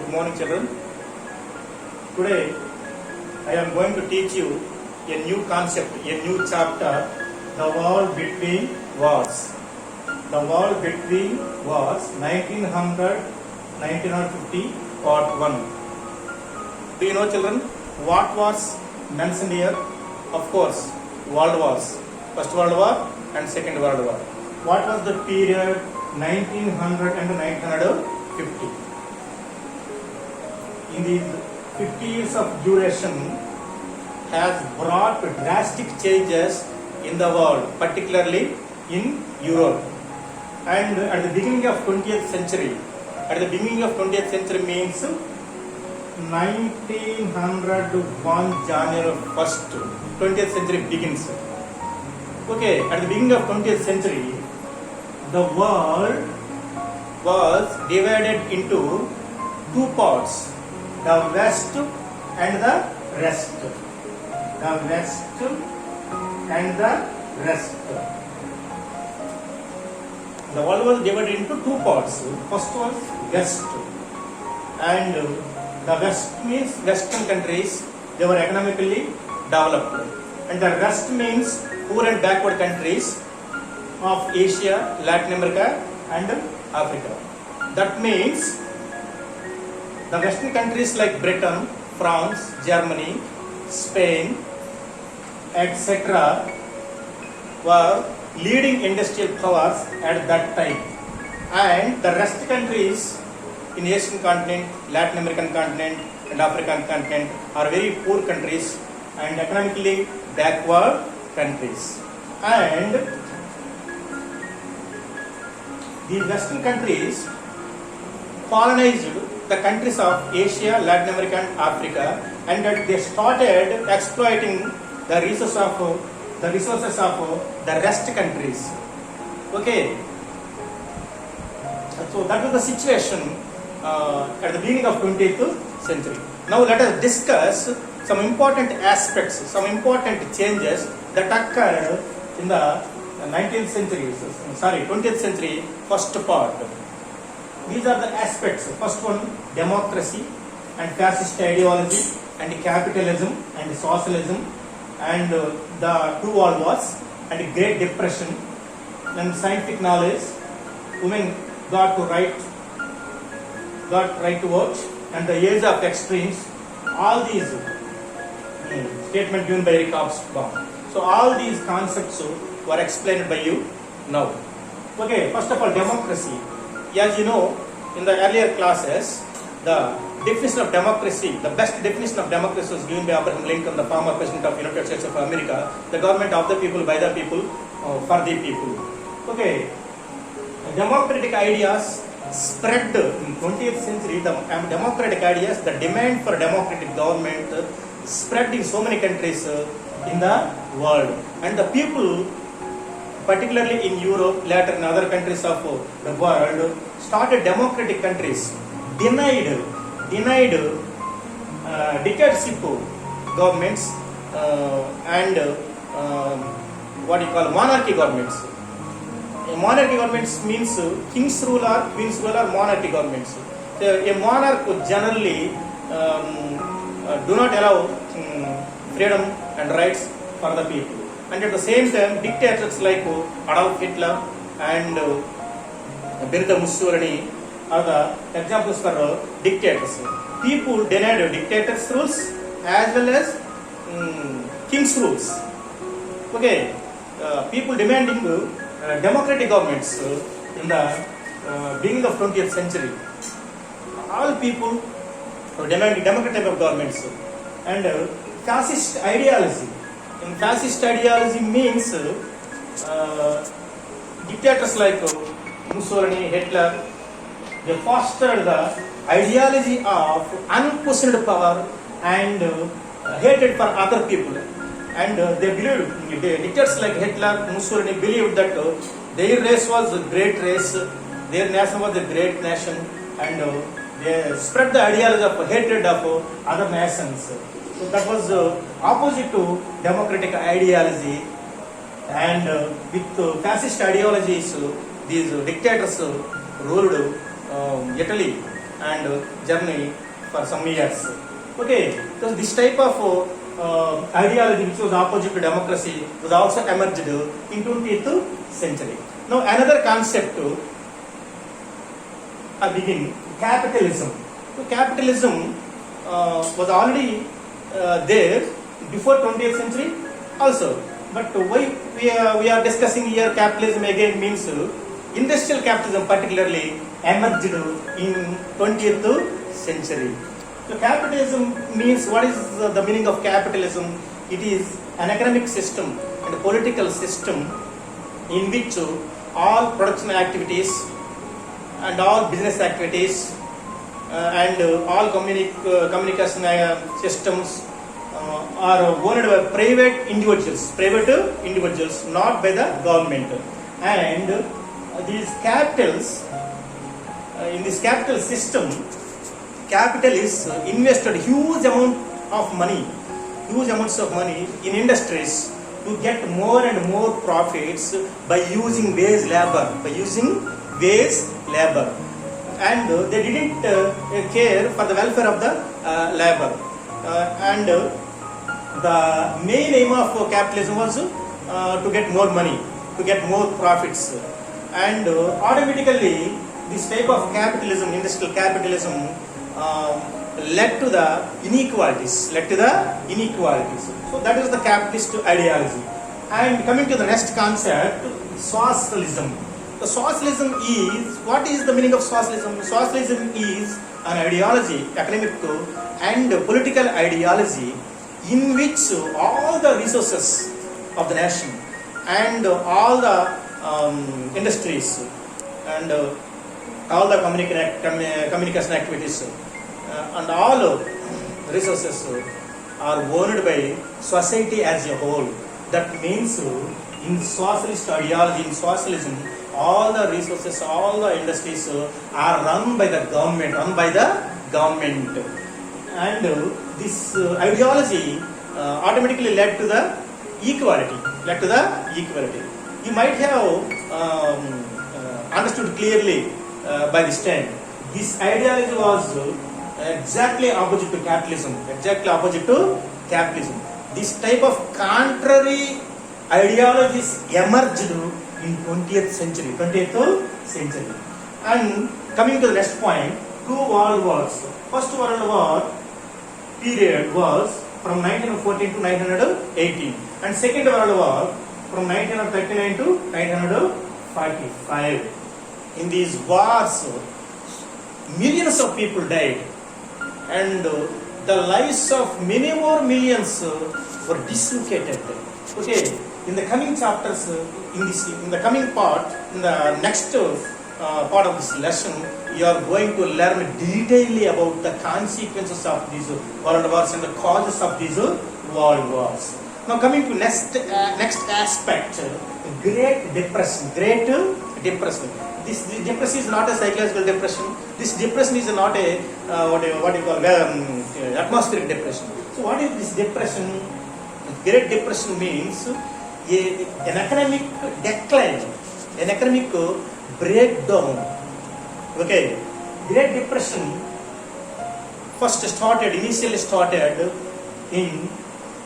Good morning, children. Today I am going to teach you a new concept, a new chapter, the war between wars. The war between wars, 1900-1950, part 1. Do you know, children, what was mentioned here? Of course, world wars. First World War and Second World War. What was the period 1900 and 1950? In these 50 years of duration has brought drastic changes in the world, particularly in Europe. And at the beginning of 20th century, means 1901 January 1st, 20th century begins. Okay, at the beginning of 20th century, the world was divided into two parts, the West and the rest. The West and the rest. The world was divided into two parts. First was West, and the West means Western countries, they were economically developed, and the rest means poor and backward countries of Asia, Latin America and Africa. That means the Western countries like Britain, France, Germany, Spain, etc. were leading industrial powers at that time, and the rest countries in Asian continent, Latin American continent and African continent are very poor countries and economically backward countries. And the Western countries colonized the countries of Asia, Latin America and Africa, and they started exploiting the resources of the rest countries. Okay, so that was the situation at the beginning of 20th century. Now let us discuss some important aspects, some important changes that occurred in the 20th century first part. These are the aspects. First one, democracy and fascist ideology and capitalism and socialism and the two world wars and Great Depression and scientific knowledge, women got right to vote and the age of extremes. All these statement given by Eric Hobsbawm. So all these concepts were explained by you now. Okay, first of all, democracy. As you know, in the earlier classes, the definition of democracy, the best definition of democracy was given by Abraham Lincoln, the former president of the United States of America, the government of the people, by the people, for the people. Okay, democratic ideas spread in 20th century, the democratic ideas, the demand for democratic government spread in so many countries in the world. And the people, particularly in Europe, later in other countries of the world, started democratic countries, denied dictatorship governments and monarchy governments. Monarchy governments means king's rule or queen's rule or monarchy governments. A monarch would generally do not allow freedom and rights for the people. And at the same time, dictators like Adolf Hitler and Benito Mussolini are the examples for dictators. People denied dictators' rules as well as king's rules. Okay, people demanding democratic governments in the beginning of 20th century. All people demanding democratic governments and fascist ideology. In fascist ideology means dictators like Mussolini, Hitler, they fostered the ideology of unquestioned power and hatred for other people. And they believed, dictators like Hitler, Mussolini believed that their race was a great race, their nation was a great nation, and they spread the ideology of hatred of other nations. So that was opposite to democratic ideology, and with fascist ideologies, these dictators ruled Italy, and journey for some years. Okay, so this type of ideology which was opposite to democracy was also emerged in 20th century. Now another concept begin, capitalism. So capitalism was already there before 20th century also, but why we are discussing here capitalism again means industrial capitalism particularly emerged in 20th century. So capitalism means, what is the meaning of capitalism? It is an economic system and a political system in which all production activities and all business activities and all communication systems are owned by private individuals, not by the government. And these capitals, in this capital system, capital is invested huge amounts of money in industries to get more and more profits by using wage labor, and they didn't care for the welfare of the labor. And the main aim of capitalism was to get more money, to get more profits, and automatically this type of capitalism, industrial capitalism, led to the inequalities. So that is the capitalist ideology. And coming to the next concept, socialism. The socialism is, what is the meaning of socialism? Socialism is an ideology, economic and political ideology, in which all the resources of the nation and all the industries and all the communication activities and all resources are owned by society as a whole. That means in socialist ideology, in socialism, all the resources, all the industries are run by the government, and this ideology automatically led to the equality. You might have understood clearly by this time. This ideology was exactly opposite to capitalism. This type of contrary ideologies emerged in 20th century. And coming to the next point, two world wars. First World War period was from 1914 to 1918, and Second World War from 1939 to 1945. In these wars, millions of people died, and the lives of many more millions were dislocated. Okay, in the coming chapters, in the coming part, in the next part of this lesson, you are going to learn detailedly about the consequences of these world wars and the causes of these world wars. Now coming to next aspect, Great Depression. This depression is not a psychological depression. This depression is not a what you call atmospheric depression. So what is this depression? Great Depression means an economic decline, an economic breakdown. Okay, Great Depression initially started in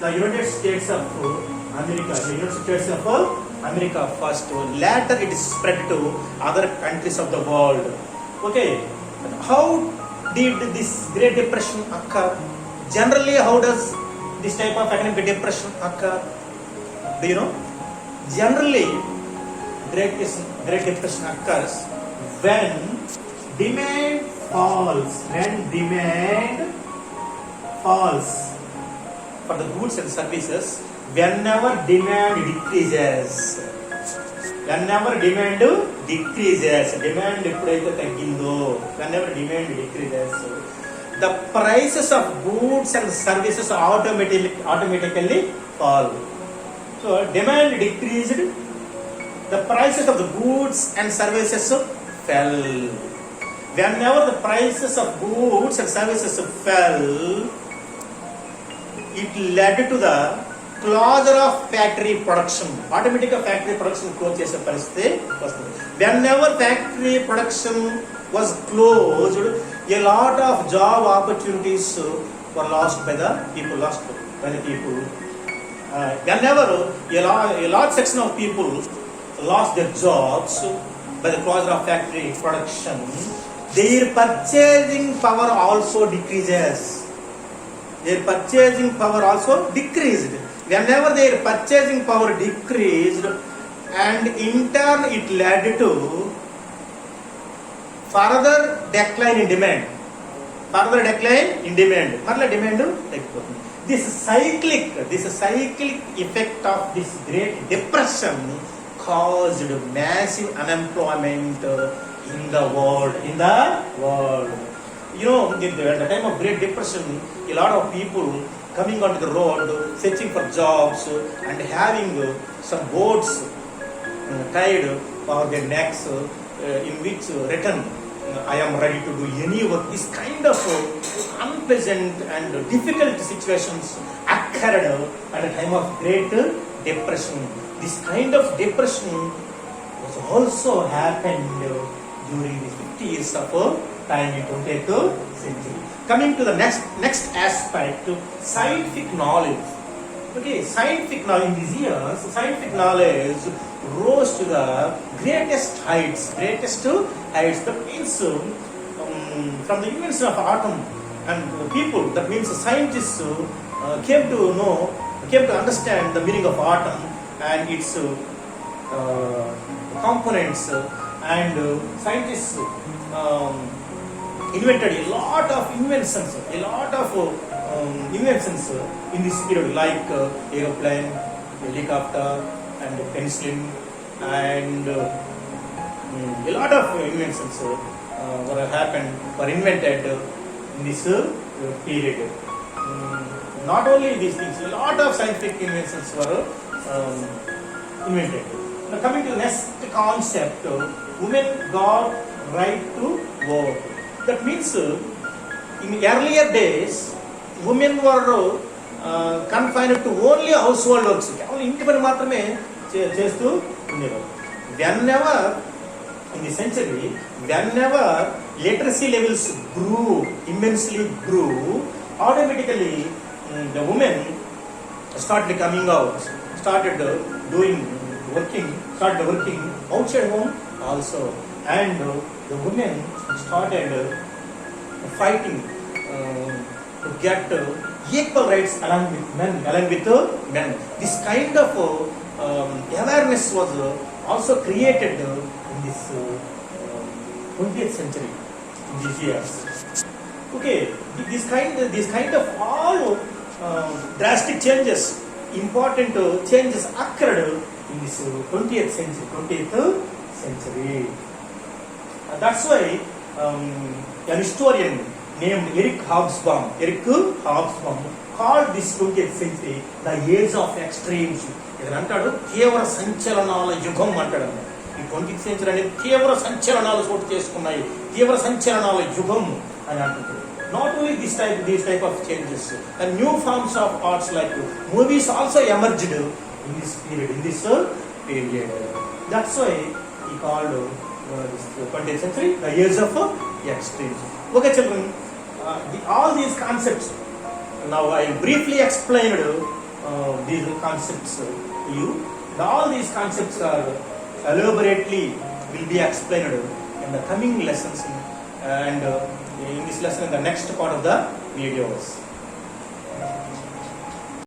the United States of America first. Later it spread to other countries of the world. Okay, how did this Great Depression occur? Generally, how does this type of economic depression occur? Do you know? Generally, Great Depression occurs when demand falls. For the goods and services, whenever demand decreases, whenever demand ఎప్పుడైతే తగ్గిందో, whenever demand decreases, the prices of goods and services automatically fall. So demand decreased, the prices of the goods and services fell. Whenever the prices of goods and services fell, it led to the closure of factory production. Automatic factory production close చేసే పరిస్థితి వస్తుంది. Whenever factory production was closed, a lot of job opportunities were lost by the people. Whenever a large section of people lost their jobs by the closure of factory production, their purchasing power also decreases. Their purchasing power also decreased. Whenever their purchasing power decreased, and in turn it led to further decline in demand. Marla demand taggipotundi. This cyclic effect of this Great Depression caused massive unemployment in the world. You know, at the time of Great Depression, a lot of people coming onto the road, searching for jobs, and having some boards tied for their necks, in which written, I am ready to do any work. This kind of unpleasant and difficult situations occurred at the time of Great Depression. This kind of depression was also happened during the 50 years of time in 20th century. Coming to the next aspect, scientific knowledge. Okay, scientific knowledge in these years, scientific knowledge rose to the greatest heights. That means from the invention of atom and people, that means scientists came to understand the meaning of atom and its components, and scientists invented a lot of inventions in this period, like aeroplane, helicopter, and penicillin, and a lot of inventions were invented in this period. Not only these things, a lot of scientific inventions were invented. Now coming to the next concept, women got right to work. That means in earlier days, women were confined to only household works. Only ఇంటి పని మాత్రమే చేస్తూ ఉండేవారు. Whenever in the century, whenever literacy levels immensely grew, automatically the women started coming out, started working outside home also, and the women started fighting to get equal rights along with men. This kind of awareness was also created in this 20th century, in these years. Okay, this kind of all drastic changes, important changes occurred in this 20th century. That's why an historian named Eric Hobsbawm called this 20th century the age of extremes. ఇదంటాడు తీవ్ర సంచలనాల యుగం అంటాడు. ఈ 20th century అనేది తీవ్ర సంచలనాలు చోటు చేసుకున్నాయి, తీవ్ర సంచలనాల యుగం అని అంటుంటాడు. Not only these type of changes, and new forms of arts like movies also emerged in this period. That's why he called this 20th century the age of extremes. Okay, children, all these concepts, now I briefly explained these concepts to you. All these concepts are elaborately will be explained in the coming lessons, and in this lesson in the next part of the videos.